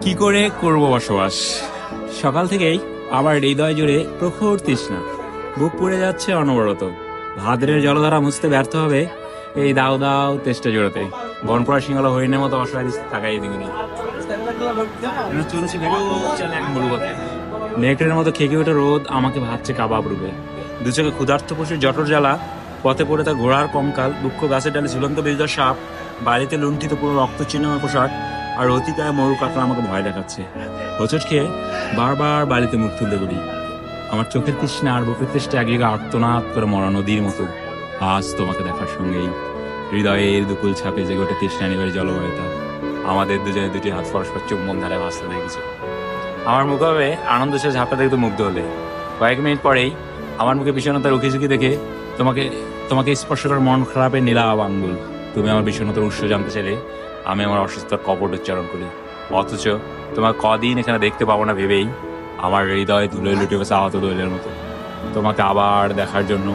কি করে করব বসবাস? সকাল থেকেই আমার হৃদয় জুড়ে প্রখর তৃষ্ণা, বুক পুড়ে যাচ্ছে অনবরত। ভাদ্রের জলধারা মুছতে ব্যর্থ হবে এই দাও দাও তেষ্টা জোড়াতে। বনপড়া সিংহলা হরিণের মতো অসহায় থাকাই দিগুনি চলছে নেকড়ের মতো খেকে ওঠে রোদ আমাকে ভাবছে কাবাব রূপে। দু চোখে ক্ষুধার্ত পশুর জটর জ্বালা, পথে পড়ে তার ঘোড়ার কঙ্কাল, দুঃখ গাছের ডালে ঝুলন্ত বিজয় সাপ, বাড়িতে লুণ্ঠিত পুরো রক্ত চিহ্ন পোশাক, আর অতিকায় মরু কাকড়া আমাকে ভয় দেখাচ্ছে। হোঁচট খেয়ে বারবার বাড়িতে মুখ তুলতে বলি। আমার চোখের তৃষ্ণা আর বুকের তৃষ্ণা একদিকে আর্তনাদ করে মরা নদীর মতো। আজ তোমাকে দেখার সঙ্গেই হৃদয়ের দুকুল ছাপে যে গোটে তৃষ্ণা নিবের জলবায়ুতা। আমাদের দুজনে দুটি হাত পরস্পর চুম্বন ধারে ভাসতে দেখেছে। আমার মুখে আনন্দ সে ঝাপটা দেখতে মুগ্ধ হলে। কয়েক মিনিট পরেই আমার মুখে বিষণ্ণতার উকি ঝুঁকি দেখে তোমাকে তোমাকে স্পর্শ করার মন খারাপের নীলাভ আঙ্গুল। তুমি আমার বিষণ্ণতার উৎস জানতে চাইলে আমি আমার অসুস্থতার কপট উচ্চারণ করি। অথচ তোমার কদিন এখানে দেখতে পাবো না ভেবেই আমার হৃদয় ধুলোয় লুটে গেছে আহত দোয়েলের মতো। তোমাকে আবার দেখার জন্য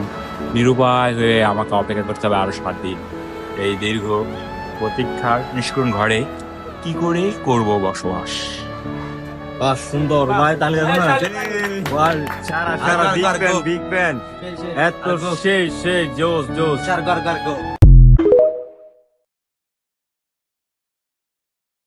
নিরুপায় হয়ে আমাকে অপেক্ষা করতে হবে আরো 7 দিন। এই দীর্ঘ প্রতীক্ষার নিষ্করুণ ঘরে কি করে করব বসবাস? সুন্দর ভাই, তাহলে সারা বিগ ব্যান এত সেই জোস জোস।